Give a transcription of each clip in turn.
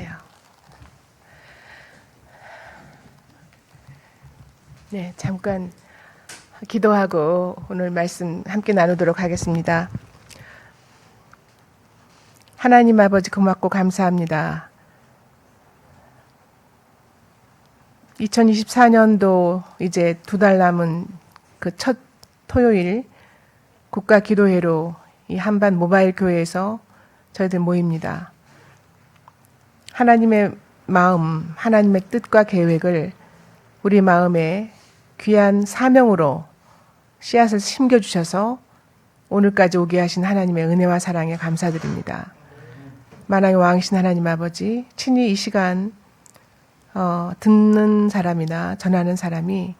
앉으세요. 네, 잠깐 기도하고 오늘 말씀 함께 나누도록 하겠습니다. 하나님 아버지 고맙고 감사합니다. 2024년도 이제 2달 남은 그 첫 토요일 국가 기도회로 이 한반 모바일 교회에서 저희들 모입니다. 하나님의 마음, 하나님의 뜻과 계획을 우리 마음에 귀한 사명으로 씨앗을 심겨주셔서 오늘까지 오게 하신 하나님의 은혜와 사랑에 감사드립니다. 만왕의 왕이신 하나님 아버지, 친히 이 시간 듣는 사람이나 전하는 사람이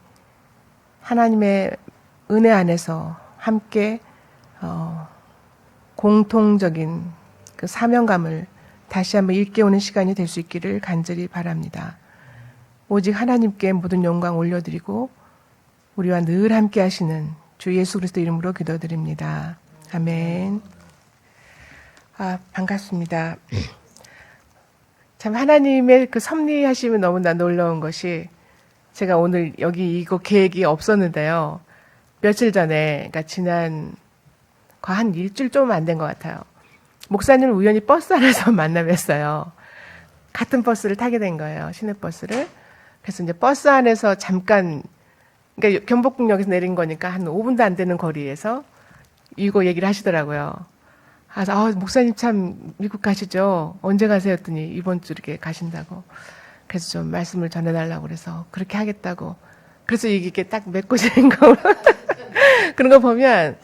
하나님의 은혜 안에서 함께 공통적인 그 사명감을 다시 한번 일깨우는 시간이 될 수 있기를 간절히 바랍니다. 오직 하나님께 모든 영광 올려드리고 우리와 늘 함께 하시는 주 예수 그리스도 이름으로 기도드립니다. 아멘. 반갑습니다. 참 하나님의 그 섭리하심이 너무나 놀라운 것이 제가 오늘 여기 이거 계획이 없었는데요. 며칠 전에, 그러니까 지난 한 일주일 좀 안 된 것 같아요. 목사님을 우연히 버스 안에서 만나 뵀어요. 같은 버스를 타게 된 거예요. 시내버스를. 그래서 이제 버스 안에서 잠깐, 그러니까 경복궁역에서 내린 거니까 한 5분도 안 되는 거리에서 이거 얘기를 하시더라고요. 그래서 목사님 참 미국 가시죠? 언제 가세요? 했더니 이번 주 이렇게 가신다고. 그래서 좀 말씀을 전해달라고 그래서 그렇게 하겠다고. 그래서 이게 딱 맺고지는 거. 그런 거 보면,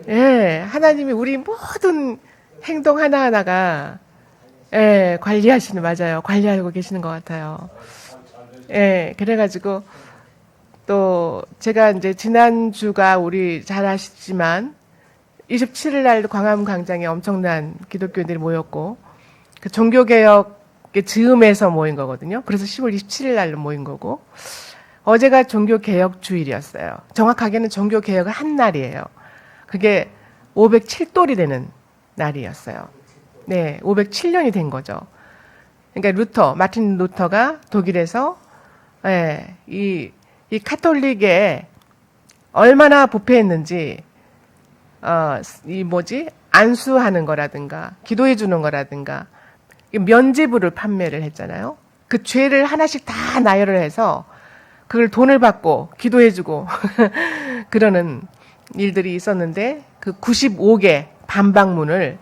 예, 하나님이 우리 모든 행동 하나하나가, 예, 맞아요. 관리하고 계시는 것 같아요. 예, 그래가지고, 또, 제가 이제 지난주가 우리 잘 아시지만, 27일 날 광화문 광장에 엄청난 기독교인들이 모였고, 그 종교개혁의 즈음에서 모인 거거든요. 그래서 10월 27일 날로 모인 거고, 어제가 종교개혁 주일이었어요. 정확하게는 종교개혁을 한 날이에요. 그게 507돌이 되는 날이었어요. 네, 507년이 된 거죠. 그러니까 마틴 루터가 독일에서, 예, 이 카톨릭에 얼마나 부패했는지, 안수하는 거라든가, 기도해 주는 거라든가, 면죄부를 판매를 했잖아요. 그 죄를 하나씩 다 나열을 해서, 그걸 돈을 받고 기도해주고 그러는 일들이 있었는데 그 95개 반박문을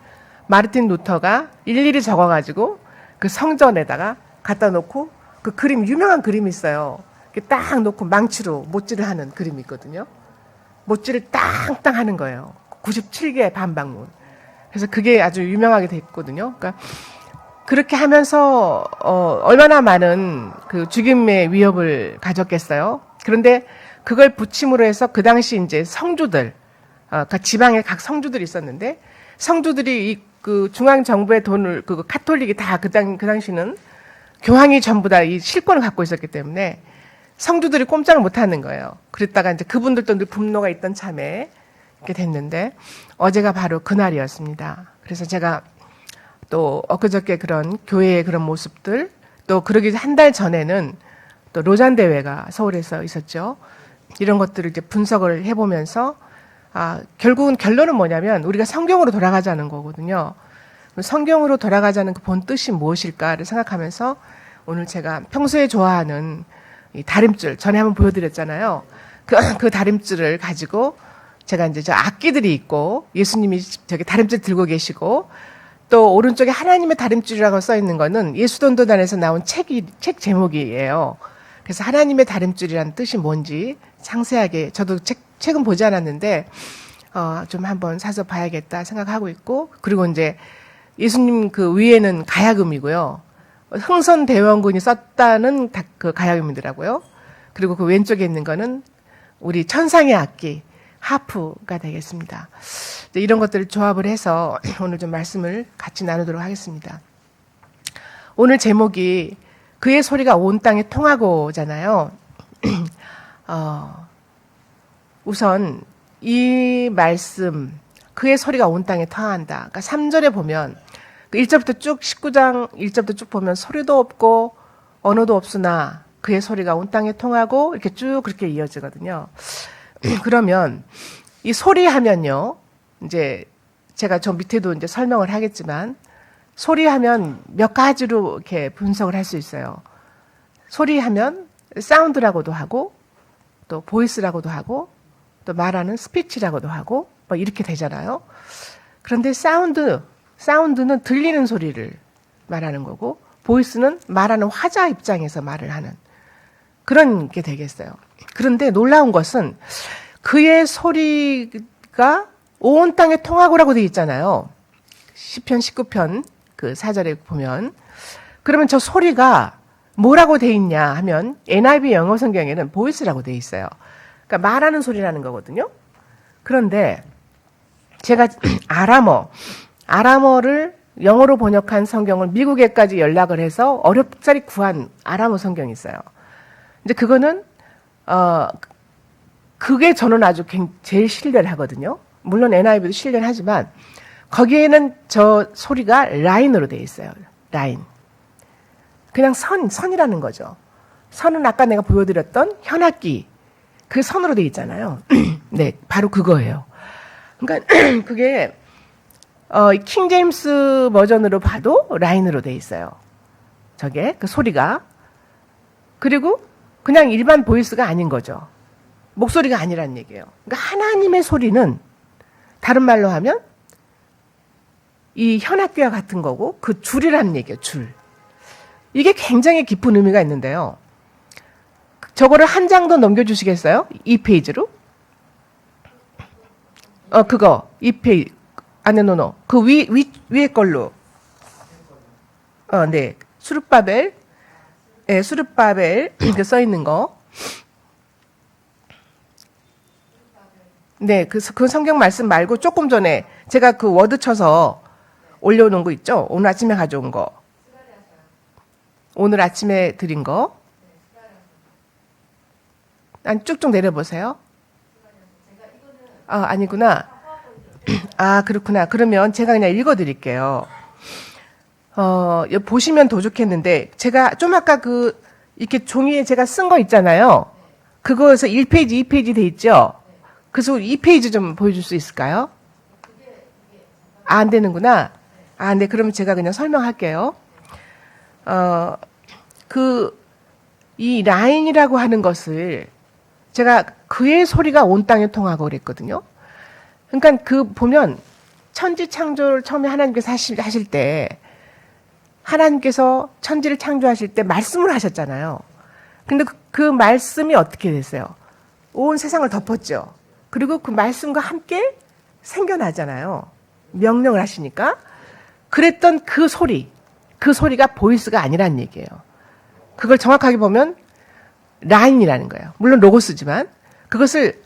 마르틴 루터가 일일이 적어가지고 그 성전에다가 갖다 놓고 그 유명한 그림이 있어요. 딱 놓고 망치로 못질을 하는 그림이 있거든요. 못질을 땅땅 하는 거예요. 97개 반박문. 그래서 그게 아주 유명하게 됐거든요. 그러니까 그렇게 하면서 얼마나 많은 그 죽임의 위협을 가졌겠어요. 그런데 그걸 부침으로 해서 그 당시 이제 성주들, 그 지방에 각 성주들이 있었는데 성주들이 그 중앙 정부의 돈을 그 카톨릭이 다 그 당시는 교황이 전부 다 이 실권을 갖고 있었기 때문에 성주들이 꼼짝을 못 하는 거예요. 그랬다가 이제 그분들도 늘 분노가 있던 참에 이렇게 됐는데 어제가 바로 그날이었습니다. 그래서 제가 또 엊그저께 그런 교회의 그런 모습들, 또 그러기 한 달 전에는 또 로잔 대회가 서울에서 있었죠. 이런 것들을 이제 분석을 해보면서 결국은 결론은 뭐냐면 우리가 성경으로 돌아가자는 거거든요. 성경으로 돌아가자는 그 본 뜻이 무엇일까를 생각하면서 오늘 제가 평소에 좋아하는 이 다림줄, 전에 한번 보여드렸잖아요. 그 다림줄을 가지고 제가 이제 저 악기들이 있고 예수님이 저기 다림줄 들고 계시고 또 오른쪽에 하나님의 다림줄이라고 써 있는 거는 예수돈도단에서 나온 책 제목이에요. 그래서 하나님의 다림줄이라는 뜻이 뭔지 상세하게 저도 책은 보지 않았는데 좀 한번 사서 봐야겠다 생각하고 있고, 그리고 이제 예수님 그 위에는 가야금이고요. 흥선대원군이 썼다는 그 가야금이더라고요. 그리고 그 왼쪽에 있는 거는 우리 천상의 악기 하프가 되겠습니다. 이런 것들을 조합을 해서 오늘 좀 말씀을 같이 나누도록 하겠습니다. 오늘 제목이 그의 소리가 온 땅에 통하고잖아요. 우선 이 말씀 그의 소리가 온 땅에 통한다. 그러니까 3절에 보면 그 1절부터 쭉 19장 1절부터 쭉 보면 소리도 없고 언어도 없으나 그의 소리가 온 땅에 통하고 이렇게 쭉 그렇게 이어지거든요. 그러면 이 소리 하면요. 이제 제가 저 밑에도 이제 설명을 하겠지만 소리 하면 몇 가지로 이렇게 분석을 할 수 있어요. 소리 하면 사운드라고도 하고 또 보이스라고도 하고 또 말하는 스피치라고도 하고 뭐 이렇게 되잖아요. 그런데 사운드는 들리는 소리를 말하는 거고 보이스는 말하는 화자 입장에서 말을 하는 그런 게 되겠어요. 그런데 놀라운 것은 그의 소리가 온 땅에 통하고라고 되어 있잖아요. 시편 19편 그 4절에 보면 그러면 저 소리가 뭐라고 돼 있냐 하면 NIV 영어 성경에는 보이스라고 돼 있어요. 그러니까 말하는 소리라는 거거든요. 그런데 제가 아람어를 영어로 번역한 성경을 미국에까지 연락을 해서 어렵사리 구한 아람어 성경이 있어요. 이제 그거는 그게 저는 아주 제일 신뢰를 하거든요. 물론 NIV도 신뢰를 하지만 거기에는 저 소리가 라인으로 돼 있어요. 라인. 그냥 선이라는 거죠. 선은 아까 내가 보여드렸던 현악기 그 선으로 돼 있잖아요. 네, 바로 그거예요. 그러니까 그게 킹 제임스 버전으로 봐도 라인으로 돼 있어요. 저게 그 소리가. 그리고 그냥 일반 보이스가 아닌 거죠. 목소리가 아니란 얘기예요. 그러니까 하나님의 소리는 다른 말로 하면 이 현악기와 같은 거고 그 줄이라는 얘기예요. 줄. 이게 굉장히 깊은 의미가 있는데요. 저거를 한 장 더 넘겨주시겠어요? 2페이지로? 그거 2페이지. 아니, 노노. 그 위에 걸로. 네. 수르바벨. 네, 수르바벨. 이렇게 써 있는 거. 네, 그 성경 말씀 말고 조금 전에 제가 그 워드 쳐서 올려놓은 거 있죠? 오늘 아침에 가져온 거. 오늘 아침에 드린 거. 아니, 쭉쭉 내려보세요. 아니구나. 그렇구나. 그러면 제가 그냥 읽어드릴게요. 보시면 더 좋겠는데, 제가 좀 아까 이렇게 종이에 제가 쓴 거 있잖아요. 그거에서 1페이지, 2페이지 돼 있죠? 그래서 2페이지 좀 보여줄 수 있을까요? 안 되는구나. 네, 그러면 제가 그냥 설명할게요. 이 라인이라고 하는 것을 제가 그의 소리가 온 땅에 통하고 그랬거든요. 그러니까 보면 천지 창조를 처음에 하나님께서 하실 때 하나님께서 천지를 창조하실 때 말씀을 하셨잖아요. 근데 그 말씀이 어떻게 됐어요? 온 세상을 덮었죠. 그리고 그 말씀과 함께 생겨나잖아요. 명령을 하시니까. 그랬던 그 소리가 보이스가 아니란 얘기예요. 그걸 정확하게 보면 라인이라는 거예요. 물론 로고스지만 그것을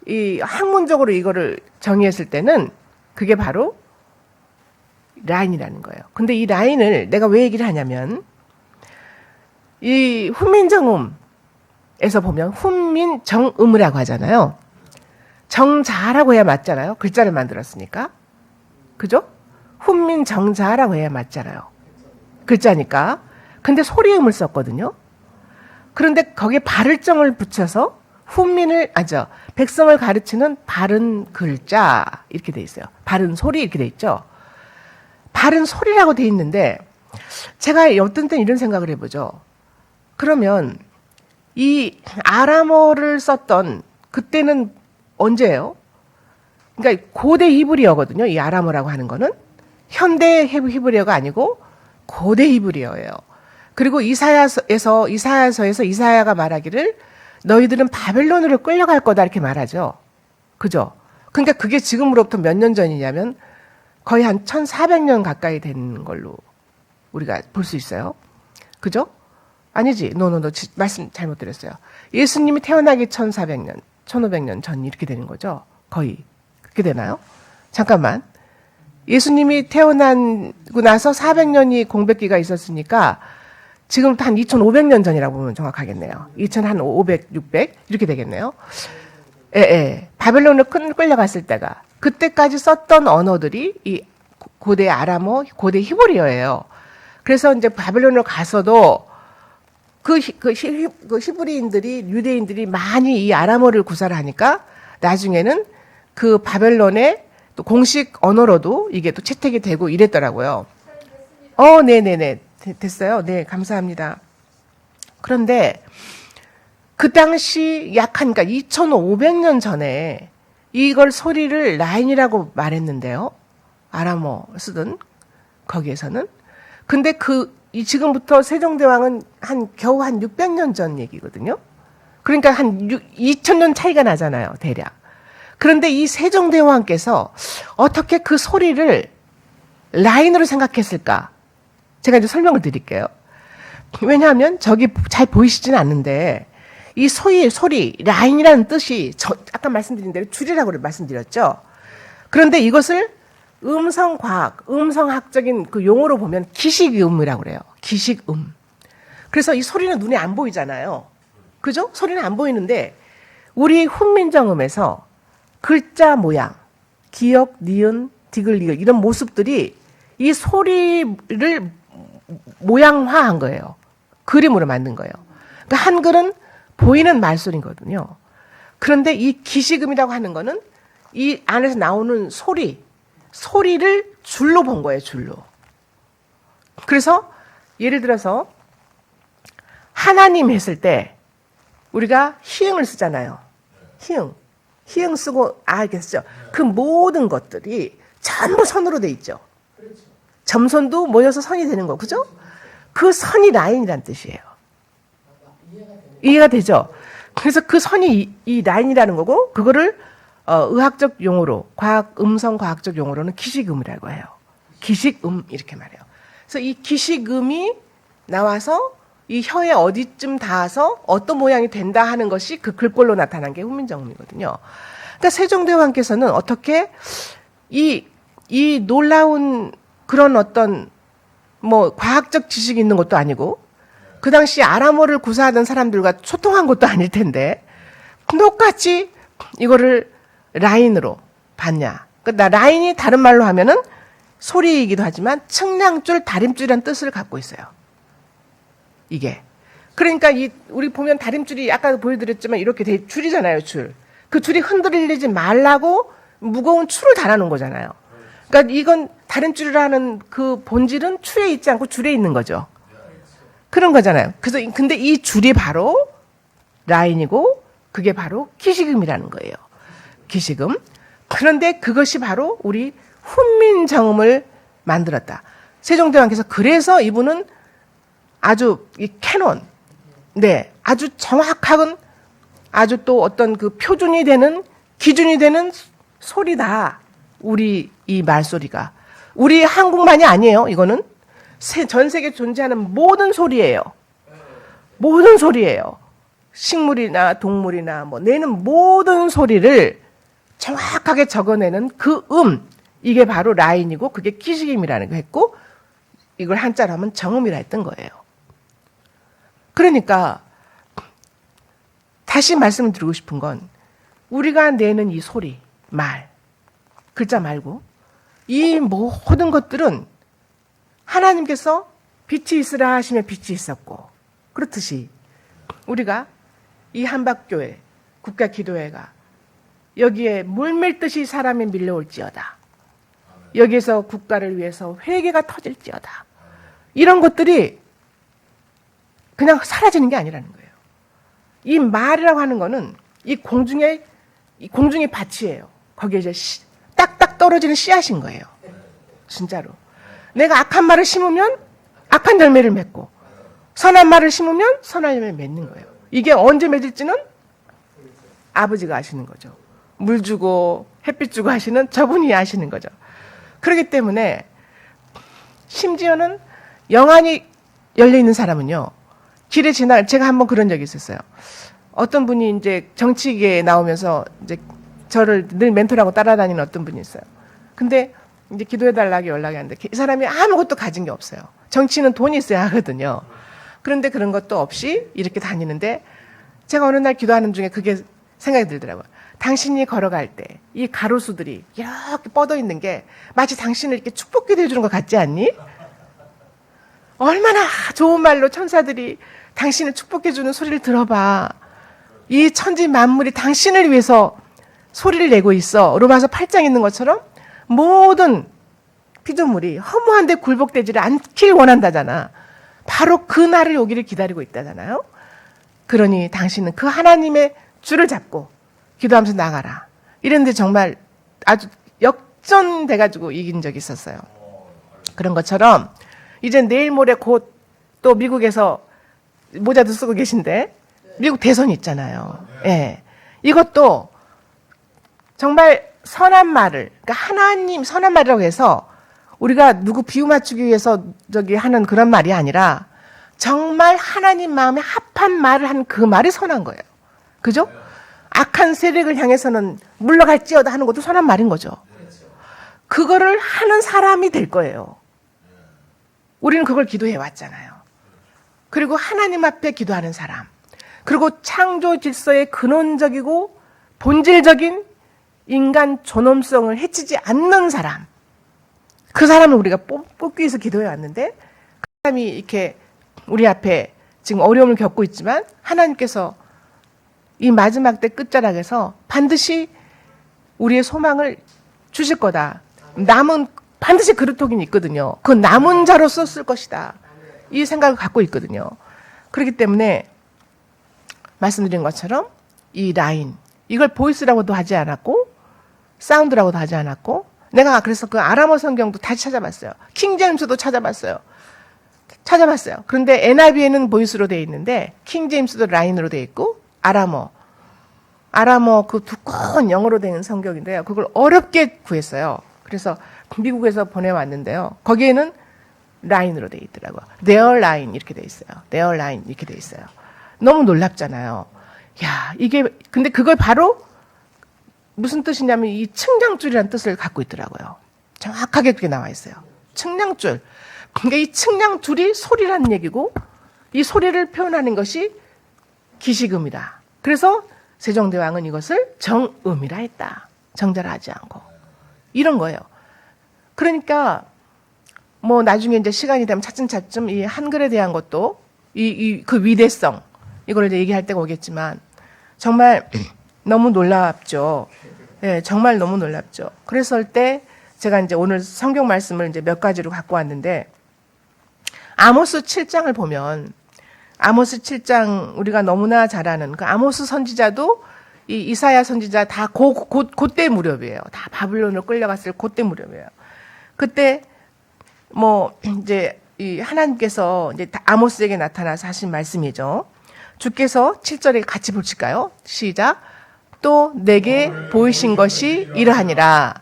이 학문적으로 이거를 정의했을 때는 그게 바로 라인이라는 거예요. 근데 이 라인을 내가 왜 얘기를 하냐면 이 훈민정음에서 보면 훈민정음이라고 하잖아요. 정자라고 해야 맞잖아요. 글자를 만들었으니까. 그죠? 훈민정자라고 해야 맞잖아요. 글자니까. 근데 소리음을 썼거든요. 그런데 거기에 발을정을 붙여서 백성을 가르치는 바른 글자 이렇게 돼 있어요. 바른 소리 이렇게 돼 있죠. 바른 소리라고 돼 있는데 제가 어떤 때는 이런 생각을 해보죠. 그러면 이 아람어를 썼던 그때는 언제예요? 그러니까 고대 히브리어거든요. 이 아람어라고 하는 거는 현대 히브리어가 아니고 고대 히브리어예요. 그리고 이사야서에서 이사야가 말하기를 너희들은 바벨론으로 끌려갈 거다 이렇게 말하죠. 그죠? 그러니까 그게 지금으로부터 몇 년 전이냐면 거의 한 1400년 가까이 된 걸로 우리가 볼 수 있어요. 그죠? 아니지. 노노노. 말씀 잘못 드렸어요. 예수님이 태어나기 1400년, 1500년 전 이렇게 되는 거죠. 거의. 그렇게 되나요? 잠깐만. 예수님이 태어나고 나서 400년이 공백기가 있었으니까 지금 한 2500년 전이라고 보면 정확하겠네요. 2500, 600 이렇게 되겠네요. 바벨론으로 끌려갔을 때가 그때까지 썼던 언어들이 이 고대 아람어, 고대 히브리어예요. 그래서 이제 바벨론으로 가서도 그 히브리인들이, 유대인들이 많이 이 아람어를 구사를 하니까 나중에는 그 바벨론의 또 공식 언어로도 이게 또 채택이 되고 이랬더라고요. 네네네. 됐어요. 네, 감사합니다. 그런데 그 당시 그러니까 2500년 전에 이걸 소리를 라인이라고 말했는데요. 아람어 쓰던 거기에서는. 근데 지금부터 세종대왕은 겨우 한 600년 전 얘기거든요. 그러니까 한 2000년 차이가 나잖아요, 대략. 그런데 이 세종대왕께서 어떻게 그 소리를 라인으로 생각했을까? 제가 이제 설명을 드릴게요. 왜냐하면 저기 잘 보이시지는 않는데 이 소리, 라인이라는 뜻이 아까 말씀드린 대로 줄이라고 말씀드렸죠. 그런데 이것을 음성과학, 음성학적인 그 용어로 보면 기식음이라고 그래요. 기식음. 그래서 이 소리는 눈에 안 보이잖아요. 그죠? 소리는 안 보이는데 우리 훈민정음에서 글자 모양, 기역, 니은, 디귿, 리을 이런 모습들이 이 소리를 모양화한 거예요. 그림으로 만든 거예요. 그러니까 한글은 보이는 말소리거든요. 그런데 이 기식음이라고 하는 거는 이 안에서 나오는 소리를 줄로 본 거예요, 줄로. 그래서 예를 들어서 하나님 했을 때 우리가 히읗을 쓰잖아요. 히읗 쓰고 이렇게 쓰죠. 그 모든 것들이 전부 선으로 돼 있죠. 점선도 모여서 선이 되는 거, 그죠? 그 선이 라인이란 뜻이에요. 이해가 되죠? 그래서 그 선이 이 라인이라는 거고, 그거를 의학적 용어로, 음성 과학적 용어로는 기식음이라고 해요. 기식음 이렇게 말해요. 그래서 이 기식음이 나와서 이 혀에 어디쯤 닿아서 어떤 모양이 된다 하는 것이 그 글꼴로 나타난 게 훈민정음이거든요. 그러니까 세종대왕께서는 어떻게 이 놀라운 그런 어떤 과학적 지식이 있는 것도 아니고 그 당시 아람어를 구사하던 사람들과 소통한 것도 아닐 텐데 똑같이 이거를 라인으로 봤냐. 그러니까 라인이 다른 말로 하면은 소리이기도 하지만 측량줄, 다림줄이라는 뜻을 갖고 있어요. 이게. 그러니까 우리 보면 다림줄이 아까 보여드렸지만 이렇게 줄이잖아요, 줄. 그 줄이 흔들리지 말라고 무거운 추를 달아놓은 거잖아요. 그러니까 이건 다림줄이라는 그 본질은 추에 있지 않고 줄에 있는 거죠. 그런 거잖아요. 그래서 근데 이 줄이 바로 라인이고 그게 바로 기식음이라는 거예요. 기식음. 그런데 그것이 바로 우리 훈민정음을 만들었다. 세종대왕께서 그래서 이분은 아주 이 캐논, 아주 정확한 아주 또 어떤 그 표준이 되는 기준이 되는 소리다. 우리 이 말소리가. 우리 한국만이 아니에요. 이거는 전 세계에 존재하는 모든 소리예요. 모든 소리예요. 식물이나 동물이나 내는 모든 소리를 정확하게 적어내는 그 이게 바로 라인이고 그게 기식음이라는 거 했고 이걸 한자로 하면 정음이라 했던 거예요. 그러니까 다시 말씀을 드리고 싶은 건 우리가 내는 이 소리, 말, 글자 말고 이 모든 것들은 하나님께서 빛이 있으라 하시면 빛이 있었고 그렇듯이 우리가 이 한박교회, 국가기도회가 여기에 물밀듯이 사람이 밀려올지어다. 여기에서 국가를 위해서 회개가 터질지어다. 이런 것들이 그냥 사라지는 게 아니라는 거예요. 이 말이라고 하는 거는 이 공중의 밭이에요. 거기에 이제 딱딱 떨어지는 씨앗인 거예요. 진짜로. 내가 악한 말을 심으면 악한 열매를 맺고 선한 말을 심으면 선한 열매를 맺는 거예요. 이게 언제 맺을지는 아버지가 아시는 거죠. 물 주고 햇빛 주고 하시는 저분이 아시는 거죠. 그렇기 때문에 심지어는 영안이 열려있는 사람은요. 길에 제가 한번 그런 적이 있었어요. 어떤 분이 이제 정치계에 나오면서 이제 저를 늘 멘토라고 따라다니는 어떤 분이 있어요. 근데 이제 기도해달라고 연락이 왔는데 이 사람이 아무것도 가진 게 없어요. 정치는 돈이 있어야 하거든요. 그런데 그런 것도 없이 이렇게 다니는데 제가 어느 날 기도하는 중에 그게 생각이 들더라고요. 당신이 걸어갈 때 이 가로수들이 이렇게 뻗어 있는 게 마치 당신을 이렇게 축복기도 해주는 것 같지 않니? 얼마나 좋은 말로 천사들이 당신을 축복해주는 소리를 들어봐. 이 천지 만물이 당신을 위해서 소리를 내고 있어. 로마서 8장 있는 것처럼 모든 피조물이 허무한데 굴복되지를 않길 원한다잖아. 바로 그 날을 오기를 기다리고 있다잖아요. 그러니 당신은 그 하나님의 줄을 잡고 기도하면서 나가라. 이랬는데 정말 아주 역전돼가지고 이긴 적이 있었어요. 그런 것처럼 이제 내일 모레 곧 또 미국에서 모자도 쓰고 계신데 미국 대선이 있잖아요. 예. 이것도 정말 선한 말을, 그러니까 하나님 선한 말이라고 해서 우리가 누구 비유 맞추기 위해서 하는 그런 말이 아니라 정말 하나님 마음에 합한 말을 한 그 말이 선한 거예요. 그죠? 악한 세력을 향해서는 물러갈지어다 하는 것도 선한 말인 거죠. 그거를 하는 사람이 될 거예요. 우리는 그걸 기도해 왔잖아요. 그리고 하나님 앞에 기도하는 사람. 그리고 창조 질서의 근원적이고 본질적인 인간 존엄성을 해치지 않는 사람. 그 사람을 우리가 뽑기 위해서 기도해 왔는데 그 사람이 이렇게 우리 앞에 지금 어려움을 겪고 있지만 하나님께서 이 마지막 때 끝자락에서 반드시 우리의 소망을 주실 거다. 남은 반드시 그루터기는 있거든요. 그 남은 자로서 쓸 것이다. 이 생각을 갖고 있거든요. 그렇기 때문에 말씀드린 것처럼 이 라인, 이걸 보이스라고도 하지 않았고 사운드라고도 하지 않았고 내가 그래서 그 아람어 성경도 다시 찾아봤어요. 킹제임스도 찾아봤어요. 그런데 NIV에는 보이스로 되어 있는데 킹제임스도 라인으로 되어 있고 아람어 그 두꺼운 영어로 되는 성경인데요. 그걸 어렵게 구했어요. 그래서 미국에서 보내왔는데요. 거기에는 라인으로 되어 있더라고요. Their line 이렇게 되어 있어요. Their line 이렇게 되어 있어요. 너무 놀랍잖아요. 야, 이게 근데 그걸 바로 무슨 뜻이냐면 이 측량줄이라는 뜻을 갖고 있더라고요. 정확하게 그게 나와 있어요. 측량줄. 그러니까 이 측량줄이 소리라는 얘기고 이 소리를 표현하는 것이 기식음이다. 그래서 세종대왕은 이것을 정음이라 했다. 정절하지 않고. 이런 거예요. 그러니까 뭐 나중에 이제 시간이 되면 차츰차츰 이 한글에 대한 것도 그 위대성 이거를 이제 얘기할 때가 오겠지만 정말 너무 놀랍죠. 예, 정말 너무 놀랍죠. 그랬을 때 제가 이제 오늘 성경 말씀을 이제 몇 가지로 갖고 왔는데 아모스 7장을 보면 아모스 7장 우리가 너무나 잘 아는 그 아모스 선지자도 이 이사야 선지자 다 그때 무렵이에요. 다 바빌론으로 끌려갔을 그때 무렵이에요. 그때 뭐 이제 이 하나님께서 이제 아모스에게 나타나서 하신 말씀이죠. 주께서 7절에 같이 보실까요? 시작. 또 내게 보이신 것이 이러하니라.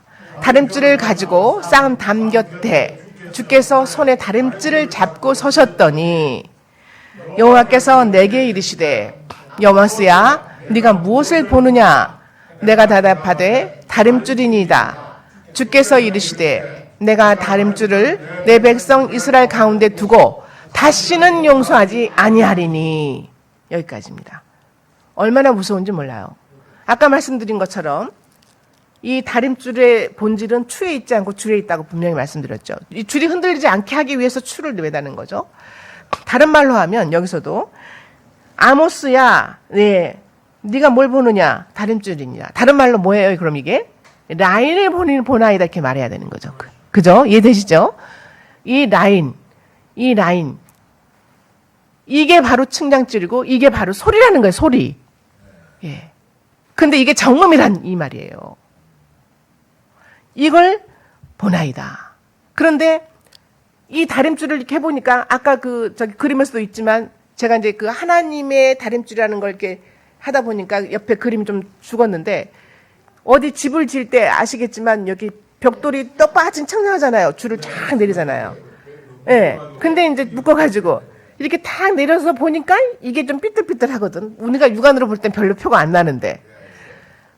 다림줄을 가지고 쌓은 담 곁에 주께서 손에 다림줄을 잡고 서셨더니 여호와께서 내게 이르시되 여호와스야 네가 무엇을 보느냐? 내가 대답하되 다림줄이니이다. 주께서 이르시되 내가 다림줄을 내 백성 이스라엘 가운데 두고 다시는 용서하지 아니하리니. 여기까지입니다. 얼마나 무서운지 몰라요. 아까 말씀드린 것처럼 이 다림줄의 본질은 추에 있지 않고 줄에 있다고 분명히 말씀드렸죠. 이 줄이 흔들리지 않게 하기 위해서 추를 매다는 거죠. 다른 말로 하면 여기서도 아모스야, 네, 네가 뭘 보느냐? 다림줄이냐. 다른 말로 뭐예요? 그럼 이게 라인을 보나이다 이렇게 말해야 되는 거죠. 그죠? 이해되시죠? 이 라인 이게 바로 측량줄이고 이게 바로 소리라는 거예요. 소리. 예. 근데 이게 정음이란 이 말이에요. 이걸 보나이다. 그런데 이 다림줄을 이렇게 해보니까 아까 저기 그림에서도 있지만 제가 이제 그 하나님의 다림줄이라는 걸 이렇게 하다 보니까 옆에 그림이 좀 죽었는데 어디 집을 지을 때 아시겠지만 여기 벽돌이 떡 빠진 청량하잖아요. 줄을 쫙 내리잖아요. 예. 근데 이제 묶어가지고 이렇게 탁 내려서 보니까 이게 좀 삐뚤삐뚤하거든. 우리가 육안으로 볼 땐 별로 표가 안 나는데.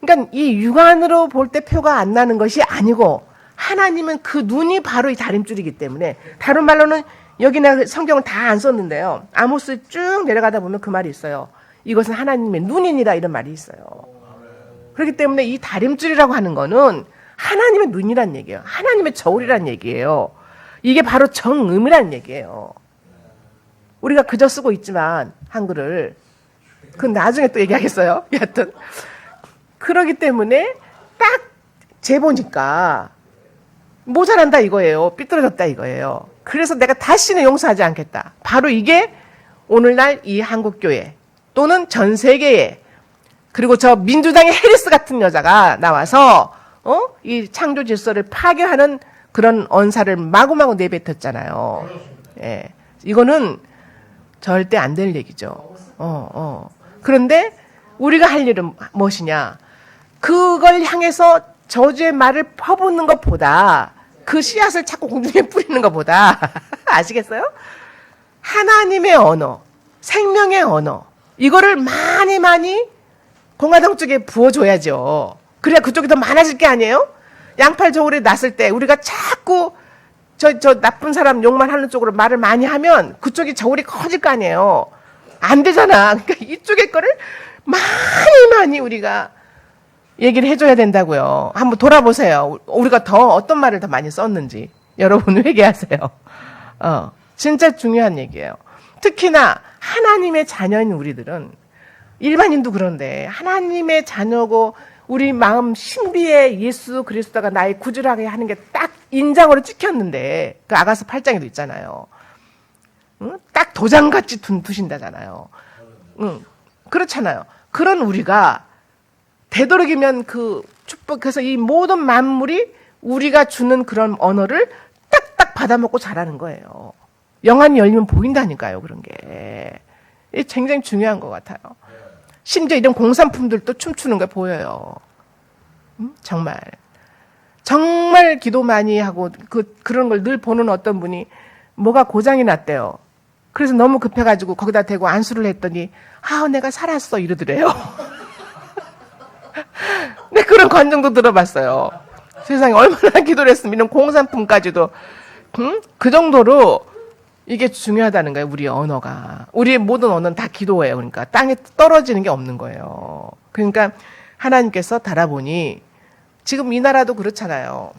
그러니까 이 육안으로 볼 때 표가 안 나는 것이 아니고 하나님은 그 눈이 바로 이 다림줄이기 때문에 다른 말로는 여기 내가 성경을 다 안 썼는데요. 아모스 쭉 내려가다 보면 그 말이 있어요. 이것은 하나님의 눈이니라 이런 말이 있어요. 그렇기 때문에 이 다림줄이라고 하는 거는 하나님의 눈이란 얘기예요. 하나님의 저울이란 얘기예요. 이게 바로 정음이란 얘기예요. 우리가 그저 쓰고 있지만 한글을 그건 나중에 또 얘기하겠어요. 여하튼 그러기 때문에 딱 재보니까 모자란다 이거예요. 삐뚤어졌다 이거예요. 그래서 내가 다시는 용서하지 않겠다. 바로 이게 오늘날 이 한국교회 또는 전 세계에 그리고 저 민주당의 해리스 같은 여자가 나와서 이 창조 질서를 파괴하는 그런 언사를 마구마구 내뱉었잖아요. 예. 이거는 절대 안 될 얘기죠. 그런데 우리가 할 일은 무엇이냐? 그걸 향해서 저주의 말을 퍼붓는 것보다 그 씨앗을 자꾸 공중에 뿌리는 것보다 아시겠어요? 하나님의 언어, 생명의 언어 이거를 많이 공화당 쪽에 부어줘야죠. 그래야 그쪽이 더 많아질 게 아니에요? 양팔 저울에 났을 때 우리가 자꾸 저 나쁜 사람 욕만 하는 쪽으로 말을 많이 하면 그쪽이 저울이 커질 거 아니에요. 안 되잖아. 그러니까 이쪽의 거를 많이 우리가 얘기를 해줘야 된다고요. 한번 돌아보세요. 우리가 더 어떤 말을 더 많이 썼는지 여러분 회개하세요. 진짜 중요한 얘기예요. 특히나 하나님의 자녀인 우리들은 일반인도 그런데 하나님의 자녀고 우리 마음 신비에 예수 그리스도가 나의 구주라게 하는 게 딱 인장으로 찍혔는데 그 아가서 8장에도 있잖아요. 응? 딱 도장같이 두신다잖아요. 응. 그렇잖아요. 그런 우리가 되도록이면 그 축복, 그래서 이 모든 만물이 우리가 주는 그런 언어를 딱딱 받아먹고 자라는 거예요. 영안이 열리면 보인다니까요, 그런 게. 이게 굉장히 중요한 것 같아요. 심지어 이런 공산품들도 춤추는 게 보여요. 정말. 정말 기도 많이 하고 그런 걸 늘 보는 어떤 분이 뭐가 고장이 났대요. 그래서 너무 급해가지고 거기다 대고 안수를 했더니 내가 살았어 이러더래요. 네, 그런 관정도 들어봤어요. 세상에 얼마나 기도를 했으면 이런 공산품까지도 그 정도로 이게 중요하다는 거예요. 우리의 언어가. 우리의 모든 언어는 다 기도예요. 그러니까 땅에 떨어지는 게 없는 거예요. 그러니까 하나님께서 달아보니 지금 이 나라도 그렇잖아요.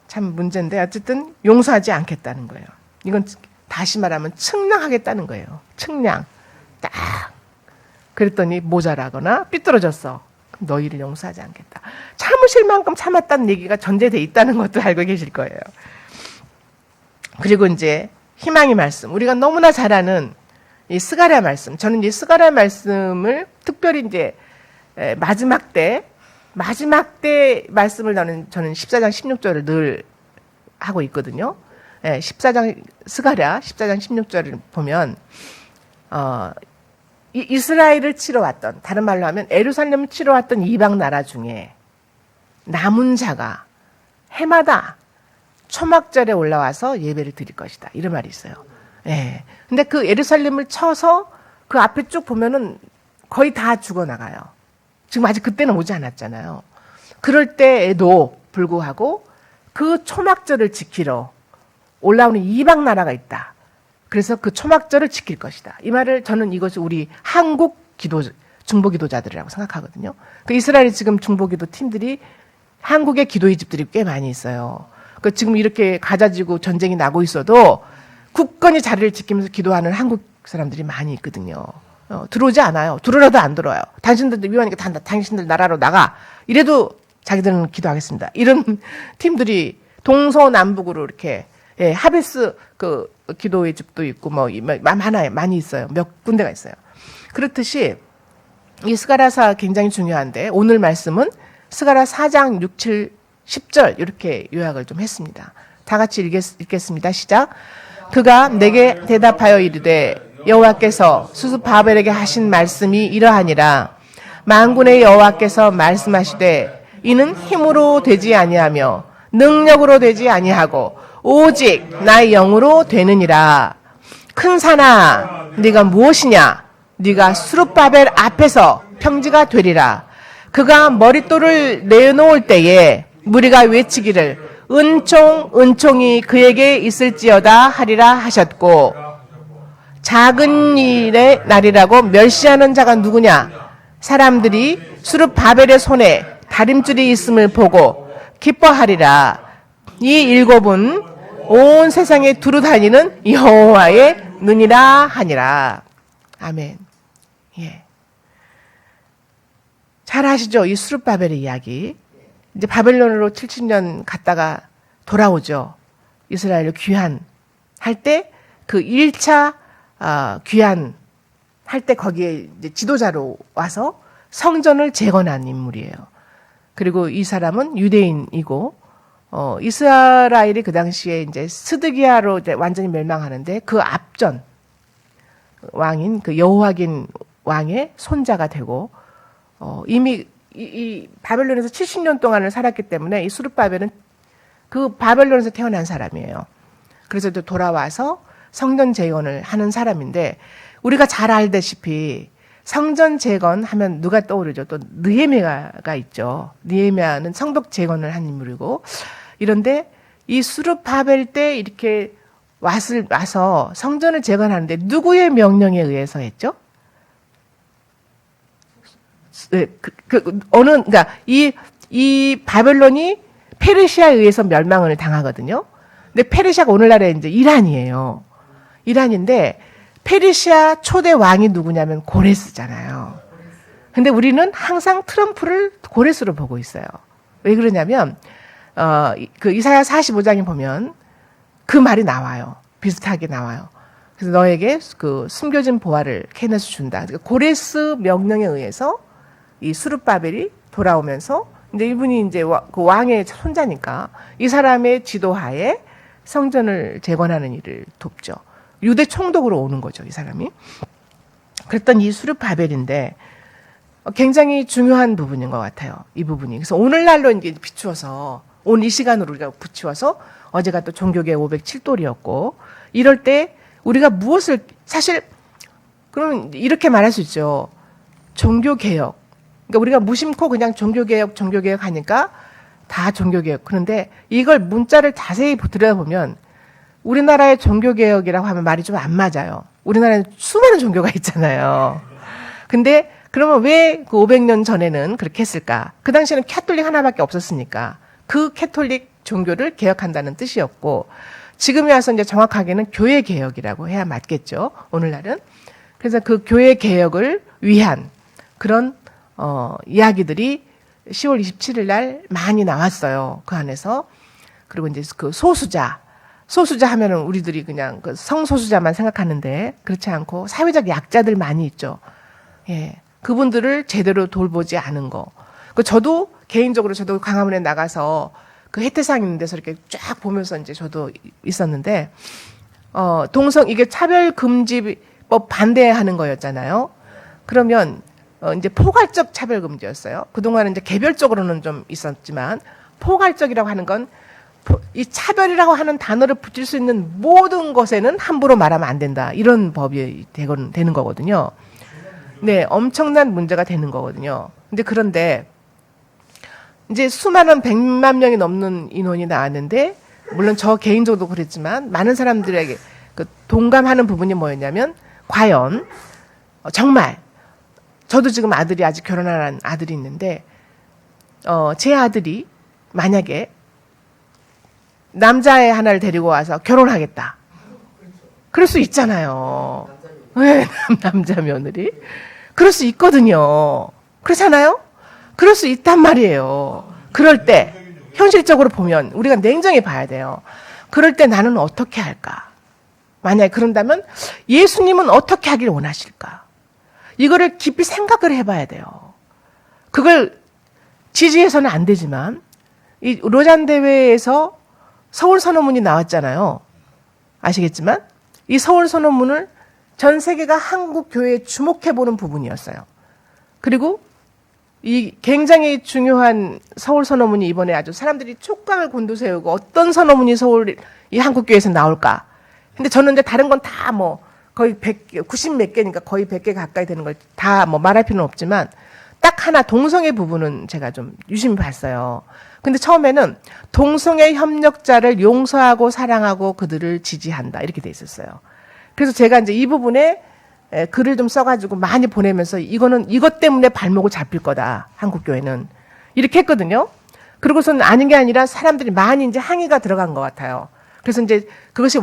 참 문제인데 어쨌든 용서하지 않겠다는 거예요. 이건 다시 말하면 측량하겠다는 거예요. 측량. 딱. 그랬더니 모자라거나 삐뚤어졌어. 그럼 너희를 용서하지 않겠다. 참으실 만큼 참았다는 얘기가 전제돼 있다는 것도 알고 계실 거예요. 그리고 이제 희망의 말씀. 우리가 너무나 잘 아는 이 스가랴 말씀. 저는 이 스가랴 말씀을 특별히 이제 마지막 때 말씀을 저는 14장 16절을 늘 하고 있거든요. 14장 스가랴 14장 16절을 보면 이스라엘을 치러왔던, 다른 말로 하면 예루살렘을 치러왔던 이방 나라 중에 남은 자가 해마다 초막절에 올라와서 예배를 드릴 것이다. 이런 말이 있어요. 예. 근데 그 예루살렘을 쳐서 그 앞에 쭉 보면은 거의 다 죽어나가요. 지금 아직 그때는 오지 않았잖아요. 그럴 때에도 불구하고 그 초막절을 지키러 올라오는 이방 나라가 있다. 그래서 그 초막절을 지킬 것이다. 이 말을 저는 이것이 우리 한국 중보기도자들이라고 생각하거든요. 그 이스라엘 지금 중보기도 팀들이 한국의 기도의 집들이 꽤 많이 있어요. 그 지금 이렇게 가자지구 전쟁이 나고 있어도 굳건히 자리를 지키면서 기도하는 한국 사람들이 많이 있거든요. 들어오지 않아요. 들어라도 안 들어와요. 당신들도 위험하니까 당신들 나라로 나가. 이래도 자기들은 기도하겠습니다. 이런 팀들이 동서남북으로 이렇게 하베스 그 기도의 집도 있고 많이 있어요. 몇 군데가 있어요. 그렇듯이 이 스가랴서 굉장히 중요한데 오늘 말씀은 스가랴 4장 6, 7, 10절 이렇게 요약을 좀 했습니다. 다 같이 읽겠습니다. 시작. 그가 내게 대답하여 이르되 여호와께서 수수바벨에게 하신 말씀이 이러하니라. 만군의 여호와께서 말씀하시되 이는 힘으로 되지 아니하며 능력으로 되지 아니하고 오직 나의 영으로 되느니라. 큰 산아 네가 무엇이냐? 네가 수룹바벨 앞에서 평지가 되리라. 그가 머릿돌을 내놓을 때에 무리가 외치기를 은총이 그에게 있을지어다 하리라 하셨고 작은 일의 날이라고 멸시하는 자가 누구냐? 사람들이 수룹바벨의 손에 다림줄이 있음을 보고 기뻐하리라. 이 일곱은 온 세상에 두루 다니는 여호와의 눈이라 하니라. 아멘. 예. 잘 아시죠? 이 수룹바벨의 이야기. 이제 바벨론으로 70년 갔다가 돌아오죠. 이스라엘을 귀환할 때 그 1차 귀환 할 때 거기에 이제 지도자로 와서 성전을 재건한 인물이에요. 그리고 이 사람은 유대인이고 이스라엘이 그 당시에 이제 스드기야로 이제 완전히 멸망하는데 그 앞전 왕인 그 여호와긴 왕의 손자가 되고 이미 이 바벨론에서 70년 동안을 살았기 때문에 이 수룹바벨은 그 바벨론에서 태어난 사람이에요. 그래서 또 돌아와서 성전 재건을 하는 사람인데 우리가 잘 알다시피 성전 재건하면 누가 떠오르죠? 또 느헤미야가 있죠. 느헤미야는 성벽 재건을 한 인물이고 이런데 이 수룹바벨 때 이렇게 와서 성전을 재건하는데 누구의 명령에 의해서 했죠? 그러니까 이 바벨론이 페르시아에 의해서 멸망을 당하거든요. 근데 페르시아가 오늘날의 이제 이란이에요. 이란인데 페르시아 초대 왕이 누구냐면 고레스잖아요. 근데 우리는 항상 트럼프를 고레스로 보고 있어요. 왜 그러냐면 그 이사야 45장에 보면 그 말이 나와요. 비슷하게 나와요. 그래서 너에게 그 숨겨진 보화를 케네스 준다. 그러니까 고레스 명령에 의해서 이 수룹바벨이 돌아오면서 이제 이분이 이제 그 왕의 손자니까 이 사람의 지도하에 성전을 재건하는 일을 돕죠. 유대 총독으로 오는 거죠, 이 사람이. 그랬던 이 수룹바벨인데 굉장히 중요한 부분인 것 같아요, 이 부분이. 그래서 오늘날로 이제 비추어서 오늘 이 시간으로 우리가 붙이어서 어제가 또 종교개혁 507돌이었고 이럴 때 우리가 무엇을 사실 그럼 이렇게 말할 수 있죠. 종교개혁. 그러니까 우리가 무심코 그냥 종교개혁 하니까 다 종교개혁. 그런데 이걸 문자를 자세히 들여다보면 우리나라의 종교개혁이라고 하면 말이 좀 안 맞아요. 우리나라에 수많은 종교가 있잖아요. 근데 그러면 왜 그 500년 전에는 그렇게 했을까? 그 당시에는 캐톨릭 하나밖에 없었으니까 그 캐톨릭 종교를 개혁한다는 뜻이었고 지금에 와서 이제 정확하게는 교회 개혁이라고 해야 맞겠죠. 오늘날은. 그래서 그 교회 개혁을 위한 그런 이야기들이 10월 27일 날 많이 나왔어요. 그 안에서. 그리고 이제 그 소수자 하면은 우리들이 그냥 그 성소수자만 생각하는데 그렇지 않고 사회적 약자들 많이 있죠. 예. 그분들을 제대로 돌보지 않은 거. 저도 개인적으로 저도 광화문에 나가서 그 혜태상 있는 데서 이렇게 쫙 보면서 이제 저도 있었는데, 이게 차별금지법 반대하는 거였잖아요. 그러면, 이제 포괄적 차별금지였어요. 그동안은 이제 개별적으로는 좀 있었지만, 포괄적이라고 하는 건, 이 차별이라고 하는 단어를 붙일 수 있는 모든 것에는 함부로 말하면 안 된다. 이런 법이 되는 거거든요. 네, 엄청난 문제가 되는 거거든요. 그런데, 이제 수많은 100만 명이 넘는 인원이 나왔는데, 물론 저 개인적으로도 그랬지만, 많은 사람들에게 그 동감하는 부분이 뭐였냐면, 과연, 정말, 저도 지금 아들이 아직 결혼 안 한 아들이 있는데, 제 아들이 만약에 남자애 하나를 데리고 와서 결혼하겠다. 그럴 수 있잖아요. 왜 남자 며느리? 그럴 수 있거든요. 그렇잖아요? 그럴 수 있단 말이에요. 그럴 때 현실적으로 보면 우리가 냉정히 봐야 돼요. 그럴 때 나는 어떻게 할까? 만약에 그런다면 예수님은 어떻게 하길 원하실까? 이거를 깊이 생각을 해봐야 돼요. 그걸 지지해서는 안 되지만 이 로잔 대회에서 서울 선언문이 나왔잖아요. 아시겠지만 이 서울 선언문을 전 세계가 한국 교회에 주목해보는 부분이었어요. 그리고 이 굉장히 중요한 서울 선언문이 이번에 아주 사람들이 촉각을 곤두세우고 어떤 선언문이 이 한국 교회에서 나올까? 근데 저는 이제 다른 건 다 거의 90 몇 개니까 거의 100개 가까이 되는 걸 다 말할 필요는 없지만 딱 하나 동성애 부분은 제가 좀 유심히 봤어요. 근데 처음에는 동성애 협력자를 용서하고 사랑하고 그들을 지지한다 이렇게 돼 있었어요. 그래서 제가 이제 이 부분에 글을 좀 써가지고 많이 보내면서 이거는 이것 때문에 발목을 잡힐 거다. 한국교회는. 이렇게 했거든요. 그러고서는 아닌 게 아니라 사람들이 많이 이제 항의가 들어간 것 같아요. 그래서 이제 그것이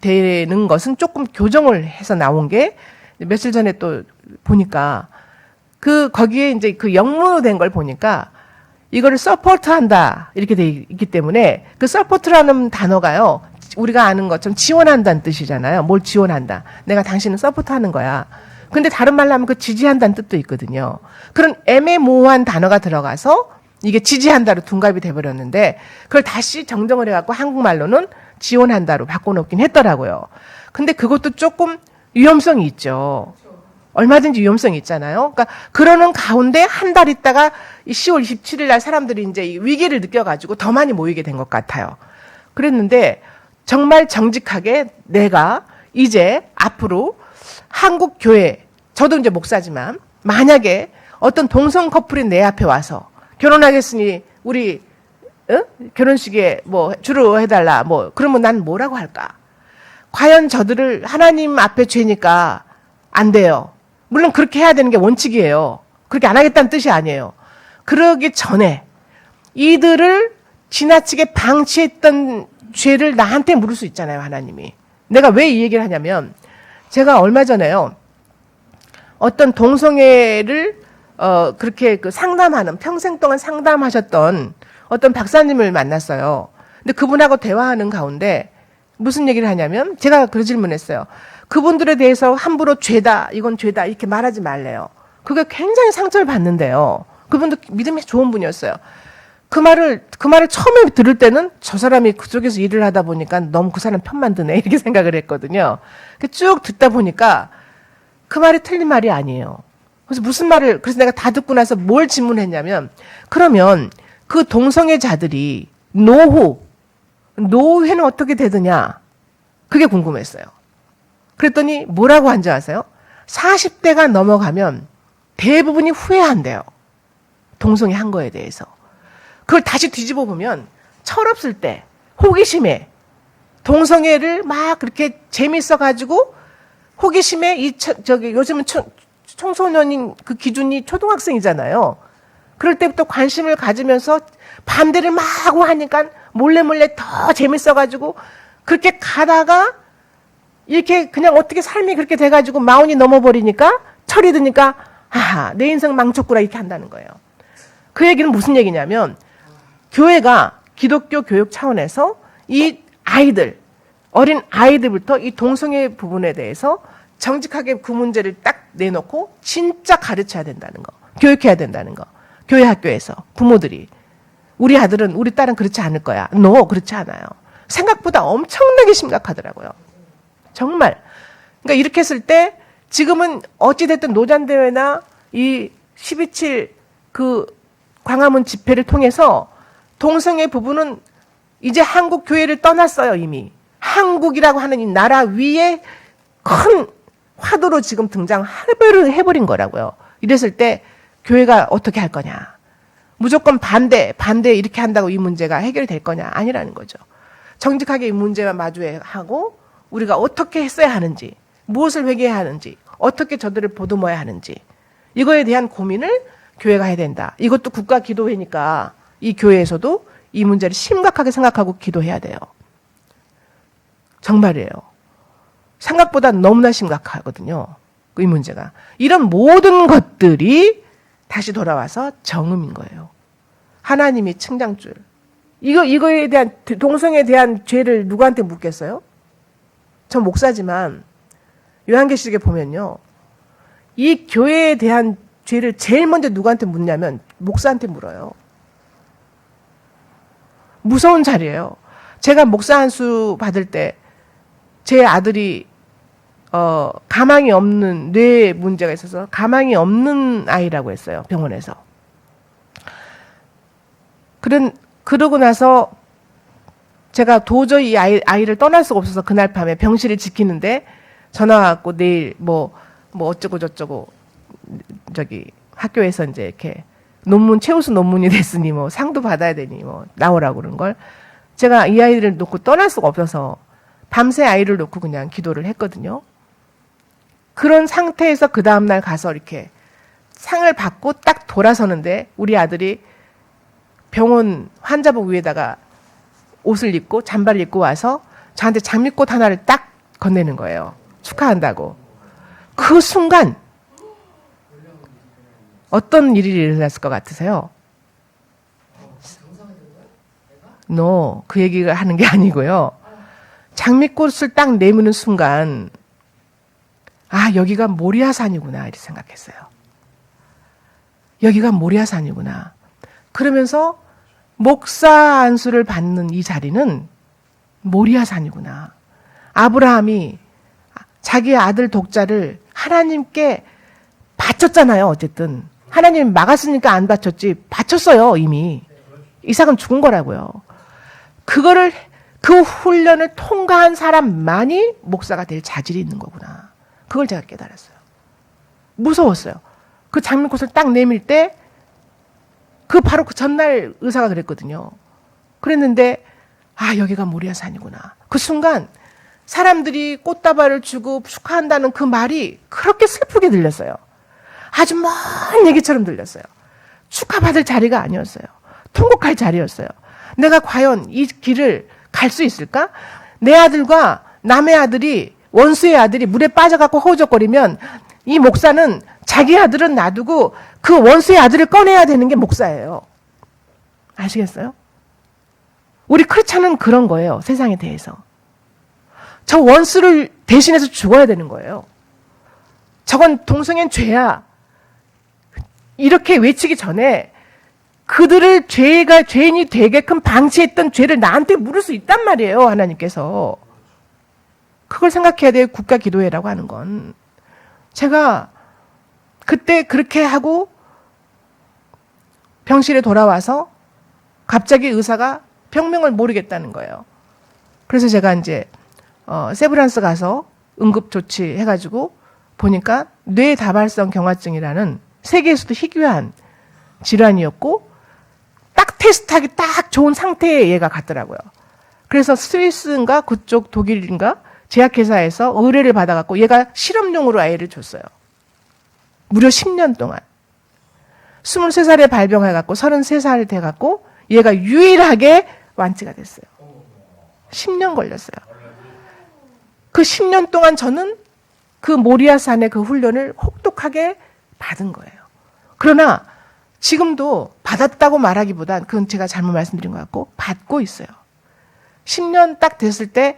되는 것은 조금 교정을 해서 나온 게 며칠 전에 또 보니까 거기에 이제 그 영문으로 된 걸 보니까 이거를 서포트한다 이렇게 돼 있기 때문에 그 서포트라는 단어가요. 우리가 아는 것처럼 지원한다는 뜻이잖아요. 뭘 지원한다. 내가 당신을 서포트하는 거야. 근데 다른 말로 하면 그 지지한다는 뜻도 있거든요. 그런 애매모호한 단어가 들어가서 이게 지지한다로 둔갑이 돼버렸는데 그걸 다시 정정을 해갖고 한국말로는 지원한다로 바꿔놓긴 했더라고요. 근데 그것도 조금 위험성이 있죠. 얼마든지 위험성이 있잖아요. 그러니까 그러는 가운데 한 달 있다가 10월 27일 날 사람들이 이제 위기를 느껴가지고 더 많이 모이게 된 것 같아요. 그랬는데 정말 정직하게 내가 이제 앞으로 한국 교회, 저도 이제 목사지만 만약에 어떤 동성 커플이 내 앞에 와서 결혼하겠으니 우리 결혼식에 뭐 주로 해달라 그러면 난 뭐라고 할까? 과연 저들을 하나님 앞에 죄니까 안 돼요. 물론 그렇게 해야 되는 게 원칙이에요. 그렇게 안 하겠다는 뜻이 아니에요. 그러기 전에 이들을 지나치게 방치했던 죄를 나한테 물을 수 있잖아요, 하나님이. 내가 왜 이 얘기를 하냐면 제가 얼마 전에요. 어떤 동성애를 그렇게 상담하는 평생 동안 상담하셨던 어떤 박사님을 만났어요. 근데 그분하고 대화하는 가운데 무슨 얘기를 하냐면 제가 그 질문했어요. 그분들에 대해서 함부로 죄다, 이건 죄다 이렇게 말하지 말래요. 그게 굉장히 상처를 받는데요. 그분도 믿음이 좋은 분이었어요. 그 말을 처음에 들을 때는 저 사람이 그쪽에서 일을 하다 보니까 너무 그 사람 편만 드네 이렇게 생각을 했거든요. 쭉 듣다 보니까 그 말이 틀린 말이 아니에요. 그래서 내가 다 듣고 나서 뭘 질문했냐면 그러면 그 동성애자들이 노후에는 어떻게 되느냐 그게 궁금했어요. 그랬더니 뭐라고 한지 아세요? 40대가 넘어가면 대부분이 후회한대요. 동성애 한 거에 대해서. 그걸 다시 뒤집어 보면 철없을 때 호기심에 동성애를 막 그렇게 재밌어가지고 호기심에 요즘은 청소년인 그 기준이 초등학생이잖아요. 그럴 때부터 관심을 가지면서 반대를 막 하고 하니까 몰래 더 재밌어가지고 그렇게 가다가 이렇게 그냥 어떻게 삶이 그렇게 돼가지고 마흔이 넘어버리니까 철이 드니까 내 인생 망쳤구나 이렇게 한다는 거예요. 그 얘기는 무슨 얘기냐면 교회가 기독교 교육 차원에서 이 어린 아이들부터 이 동성애 부분에 대해서 정직하게 그 문제를 딱 내놓고 진짜 가르쳐야 된다는 거. 교육해야 된다는 거. 교회 학교에서 부모들이 우리 아들은 우리 딸은 그렇지 않을 거야. 그렇지 않아요. 생각보다 엄청나게 심각하더라고요. 정말. 그러니까 이렇게 했을 때 지금은 어찌됐든 노잔대회나 이 12.7 그 광화문 집회를 통해서 동성애 부분은 이제 한국 교회를 떠났어요, 이미. 한국이라고 하는 이 나라 위에 큰 화두로 지금 해버린 거라고요. 이랬을 때 교회가 어떻게 할 거냐. 무조건 반대 이렇게 한다고 이 문제가 해결이 될 거냐. 아니라는 거죠. 정직하게 이 문제와 마주하고 우리가 어떻게 했어야 하는지, 무엇을 회개해야 하는지, 어떻게 저들을 보듬어야 하는지 이거에 대한 고민을 교회가 해야 된다. 이것도 국가 기도회니까 이 교회에서도 이 문제를 심각하게 생각하고 기도해야 돼요. 정말이에요. 생각보다 너무나 심각하거든요. 이 문제가. 이런 모든 것들이 다시 돌아와서 정음인 거예요. 하나님이 측량줄. 이거에 대한, 동성애에 대한 죄를 누구한테 묻겠어요? 전 목사지만, 요한계시록에 보면요. 이 교회에 대한 죄를 제일 먼저 누구한테 묻냐면, 목사한테 물어요. 무서운 자리예요. 제가 목사 한 수 받을 때, 제 아들이 가망이 없는 뇌 문제가 있어서 가망이 없는 아이라고 했어요. 병원에서. 그러고 나서 제가 도저히 아이를 떠날 수가 없어서 그날 밤에 병실을 지키는데 전화 왔고 내일 뭐 어쩌고 저쩌고 학교에서 이제 이렇게 최우수 논문이 됐으니 상도 받아야 되니 나오라고 그런 걸 제가 이 아이를 놓고 떠날 수가 없어서 밤새 아이를 놓고 그냥 기도를 했거든요. 그런 상태에서 그 다음날 가서 이렇게 상을 받고 딱 돌아서는데 우리 아들이 병원 환자복 위에다가 옷을 입고 잠바를 입고 와서 저한테 장미꽃 하나를 딱 건네는 거예요. 축하한다고. 그 순간 어떤 일이 일어났을 것 같으세요? No, 그 얘기가 하는 게 아니고요. 장미꽃을 딱 내미는 순간 아, 여기가 모리아산이구나 이렇게 생각했어요. 여기가 모리아산이구나. 그러면서 목사 안수를 받는 이 자리는 모리아산이구나. 아브라함이 자기 아들 독자를 하나님께 바쳤잖아요. 어쨌든 하나님이 막았으니까 안 바쳤지 바쳤어요. 이미. 이삭은 죽은 거라고요. 그거를 그 훈련을 통과한 사람만이 목사가 될 자질이 있는 거구나. 그걸 제가 깨달았어요. 무서웠어요. 그 장미꽃을 딱 내밀 때 그 바로 그 전날 의사가 그랬거든요. 그랬는데 아, 여기가 모리아산이구나. 그 순간 사람들이 꽃다발을 주고 축하한다는 그 말이 그렇게 슬프게 들렸어요. 아주 먼 얘기처럼 들렸어요. 축하받을 자리가 아니었어요. 통곡할 자리였어요. 내가 과연 이 길을 갈 수 있을까? 내 아들과 남의 아들이, 원수의 아들이 물에 빠져갖고 허우적거리면 이 목사는 자기 아들은 놔두고 그 원수의 아들을 꺼내야 되는 게 목사예요. 아시겠어요? 우리 크리스찬은 그런 거예요. 세상에 대해서. 저 원수를 대신해서 죽어야 되는 거예요. 저건 동성애는 죄야. 이렇게 외치기 전에 그들을 죄인이 되게끔 방치했던 죄를 나한테 물을 수 있단 말이에요. 하나님께서. 그걸 생각해야 돼요. 국가 기도회라고 하는 건. 제가 그때 그렇게 하고 병실에 돌아와서 갑자기 의사가 병명을 모르겠다는 거예요. 그래서 제가 이제 세브란스 가서 응급조치 해가지고 보니까 뇌다발성 경화증이라는 세계에서도 희귀한 질환이었고 딱 테스트하기 딱 좋은 상태에 얘가 갔더라고요. 그래서 스위스인가 그쪽 독일인가 제약회사에서 의뢰를 받아갖고 얘가 실험용으로 아이를 줬어요. 무려 10년 동안. 23살에 발병해갖고 33살 돼갖고 얘가 유일하게 완치가 됐어요. 10년 걸렸어요. 그 10년 동안 저는 그 모리아산의 그 훈련을 혹독하게 받은 거예요. 그러나 지금도 받았다고 말하기보단 그건 제가 잘못 말씀드린 것 같고 받고 있어요. 10년 딱 됐을 때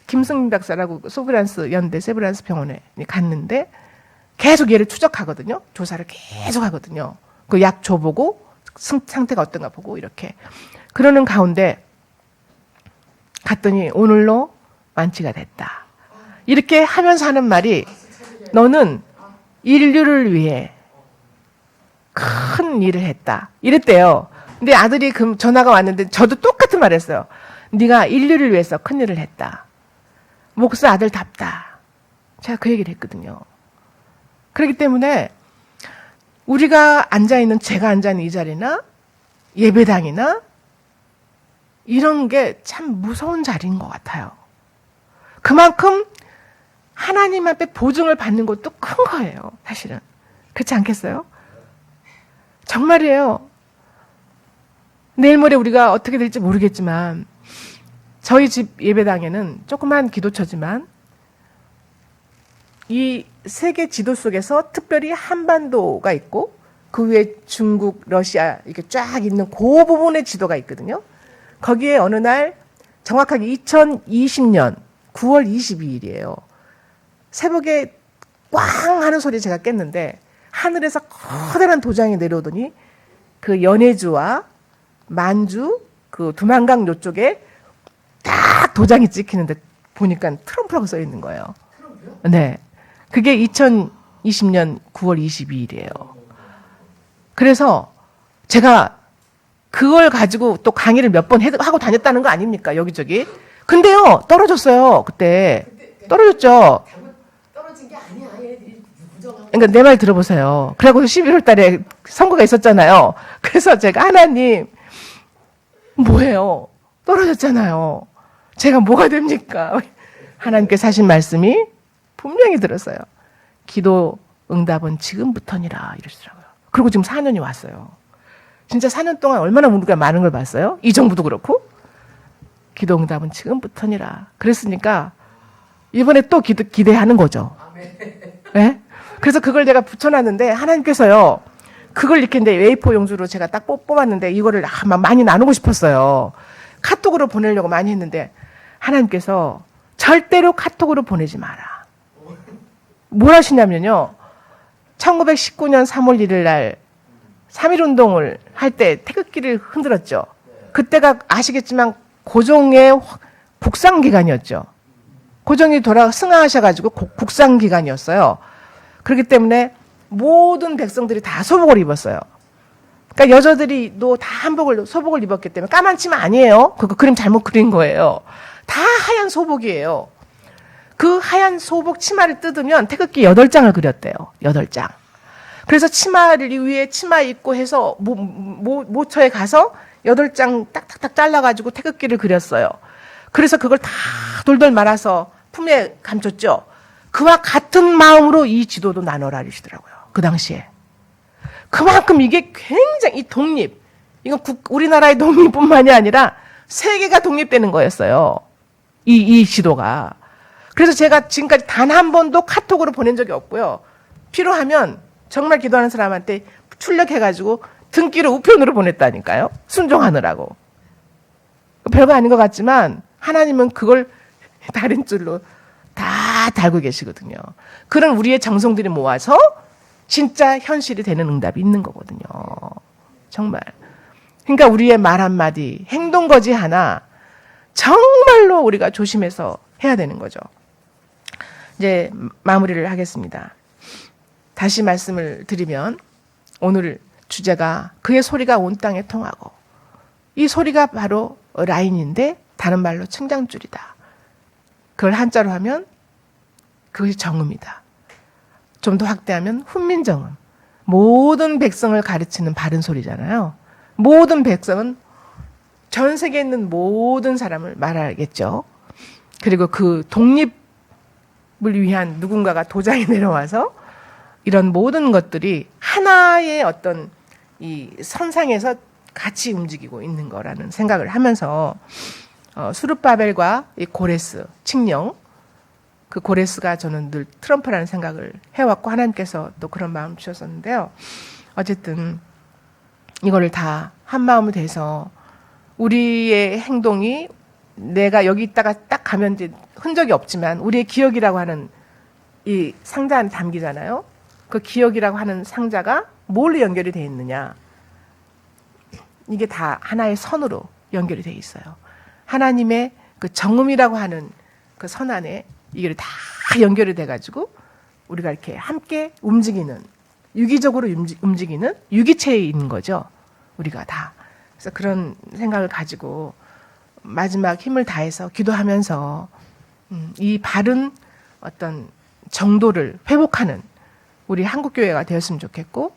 김승민 박사라고 소브란스 연대 세브란스 병원에 갔는데 계속 얘를 추적하거든요. 조사를 계속 하거든요. 그 약 줘보고 상태가 어떤가 보고 이렇게. 그러는 가운데 갔더니 오늘로 완치가 됐다. 이렇게 하면서 하는 말이 너는 인류를 위해 큰 일을 했다. 이랬대요. 근데 아들이 그 전화가 왔는데 저도 똑같은 말 했어요. 네가 인류를 위해서 큰 일을 했다. 목사 아들답다. 제가 그 얘기를 했거든요. 그렇기 때문에 우리가 앉아있는 제가 앉아있는 이 자리나 예배당이나 이런 게 참 무서운 자리인 것 같아요. 그만큼 하나님 앞에 보증을 받는 것도 큰 거예요. 사실은. 그렇지 않겠어요? 정말이에요. 내일 모레 우리가 어떻게 될지 모르겠지만 저희 집 예배당에는 조그만 기도처지만 이 세계 지도 속에서 특별히 한반도가 있고 그 위에 중국, 러시아 이렇게 쫙 있는 그 부분의 지도가 있거든요. 거기에 어느 날 정확하게 2020년 9월 22일이에요. 새벽에 꽝 하는 소리 제가 깼는데 하늘에서 커다란 도장이 내려오더니 그 연해주와 만주 그 두만강 요쪽에 딱 도장이 찍히는데 보니까 트럼프라고 써 있는 거예요. 네. 그게 2020년 9월 22일이에요. 그래서 제가 그걸 가지고 또 강의를 몇 번 하고 다녔다는 거 아닙니까? 여기저기. 근데요, 떨어졌어요. 그때. 떨어졌죠? 떨어진 게 아니야. 얘네들이 부정하고. 그러니까 내 말 들어보세요. 그래고 11월 달에 선거가 있었잖아요. 그래서 제가 하나님, 뭐예요? 떨어졌잖아요. 제가 뭐가 됩니까? 하나님께서 하신 말씀이 분명히 들었어요. 기도 응답은 지금부터니라 이러시더라고요. 그리고 지금 4년이 왔어요. 진짜 4년 동안 얼마나 우리가 많은 걸 봤어요? 이 정부도 그렇고. 기도 응답은 지금부터니라. 그랬으니까 이번에 또 기대하는 거죠. 네? 그래서 그걸 제가 붙여놨는데 하나님께서요. 그걸 이렇게 이제 웨이퍼 용주로 제가 딱 뽑았는데 이거를 많이 나누고 싶었어요. 카톡으로 보내려고 많이 했는데 하나님께서 절대로 카톡으로 보내지 마라. 뭘 하시냐면요. 1919년 3월 1일 날 3.1운동을 할 때 태극기를 흔들었죠. 그때가 아시겠지만 고종의 국상기간이었죠. 고종이 승하하셔가지고 국상기간이었어요. 그렇기 때문에 모든 백성들이 다 소복을 입었어요. 그러니까 여자들이 다 소복을 입었기 때문에 까만 치마 아니에요. 그거 그림 잘못 그린 거예요. 다 하얀 소복이에요. 그 하얀 소복 치마를 뜯으면 태극기 8장을 그렸대요. 8장. 그래서 치마를 위에 치마 입고 해서 모처에 가서 8장 딱딱딱 잘라가지고 태극기를 그렸어요. 그래서 그걸 다 돌돌 말아서 품에 감췄죠. 그와 같은 마음으로 이 지도도 나눠라 이러시더라고요. 그 당시에. 그만큼 이게 굉장히 독립. 이건 우리나라의 독립뿐만이 아니라 세계가 독립되는 거였어요. 이 지도가. 그래서 제가 지금까지 단 한 번도 카톡으로 보낸 적이 없고요. 필요하면 정말 기도하는 사람한테 출력해가지고 등기를 우편으로 보냈다니까요. 순종하느라고. 별거 아닌 것 같지만 하나님은 그걸 다른 줄로 다 달고 계시거든요. 그런 우리의 정성들이 모아서 진짜 현실이 되는 응답이 있는 거거든요. 정말. 그러니까 우리의 말 한마디, 행동거지 하나 정말로 우리가 조심해서 해야 되는 거죠. 이제 마무리를 하겠습니다. 다시 말씀을 드리면 오늘 주제가 그의 소리가 온 땅에 통하고 이 소리가 바로 라인인데 다른 말로 측량줄이다. 그걸 한자로 하면 그것이 정음이다. 좀 더 확대하면 훈민정음. 모든 백성을 가르치는 바른 소리잖아요. 모든 백성은 전 세계에 있는 모든 사람을 말하겠죠. 그리고 그 독립을 위한 누군가가 도장이 내려와서 이런 모든 것들이 하나의 어떤 이 선상에서 같이 움직이고 있는 거라는 생각을 하면서 수르바벨과 이 고레스, 칙령, 그 고레스가 저는 늘 트럼프라는 생각을 해왔고 하나님께서 또 그런 마음 주셨었는데요. 어쨌든 이거를 다 한 마음이 돼서 우리의 행동이 내가 여기 있다가 딱 가면 이제 흔적이 없지만 우리의 기억이라고 하는 이 상자 안에 담기잖아요. 그 기억이라고 하는 상자가 뭘로 연결이 되어 있느냐. 이게 다 하나의 선으로 연결이 되어 있어요. 하나님의 그 정음이라고 하는 그 선 안에 이게 다 연결이 돼가지고 우리가 이렇게 함께 움직이는, 유기적으로 움직이는 유기체에 있는 거죠. 우리가 다. 그래서 그런 생각을 가지고 마지막 힘을 다해서 기도하면서 이 바른 어떤 정도를 회복하는 우리 한국교회가 되었으면 좋겠고,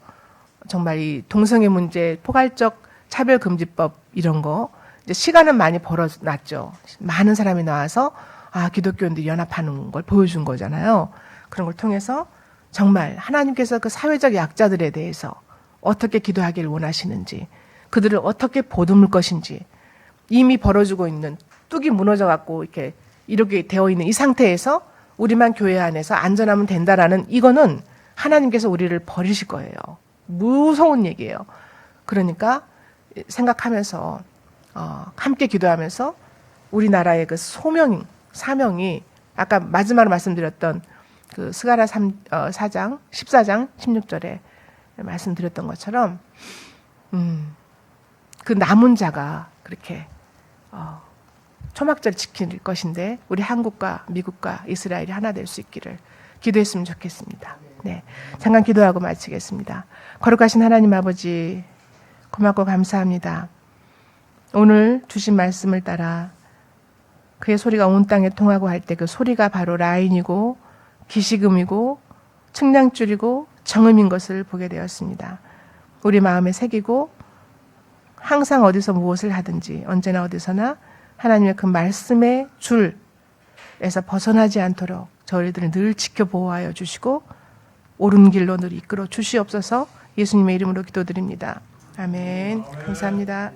정말 이 동성애 문제, 포괄적 차별금지법 이런 거 이제 시간은 많이 벌어놨죠. 많은 사람이 나와서 기독교인들이 연합하는 걸 보여준 거잖아요. 그런 걸 통해서 정말 하나님께서 그 사회적 약자들에 대해서 어떻게 기도하기를 원하시는지, 그들을 어떻게 보듬을 것인지, 이미 벌어지고 있는 뚝이 무너져갖고 이렇게 되어 있는 이 상태에서 우리만 교회 안에서 안전하면 된다라는 이거는 하나님께서 우리를 버리실 거예요. 무서운 얘기예요. 그러니까 생각하면서 함께 기도하면서 우리나라의 그 사명이 아까 마지막으로 말씀드렸던 그 스가랴 4장 14장 16절에 말씀드렸던 것처럼 그 남은 자가 그렇게 초막절 지킬 것인데 우리 한국과 미국과 이스라엘이 하나 될 수 있기를 기도했으면 좋겠습니다. 네, 잠깐 기도하고 마치겠습니다. 거룩하신 하나님 아버지, 고맙고 감사합니다. 오늘 주신 말씀을 따라 그의 소리가 온 땅에 통하고 할 때 그 소리가 바로 라인이고 기시금이고 측량줄이고 정음인 것을 보게 되었습니다. 우리 마음에 새기고 항상 어디서 무엇을 하든지 언제나 어디서나 하나님의 그 말씀의 줄에서 벗어나지 않도록 저희들을 늘 지켜보호하여 주시고 옳은 길로 늘 이끌어 주시옵소서. 예수님의 이름으로 기도드립니다. 아멘. 감사합니다.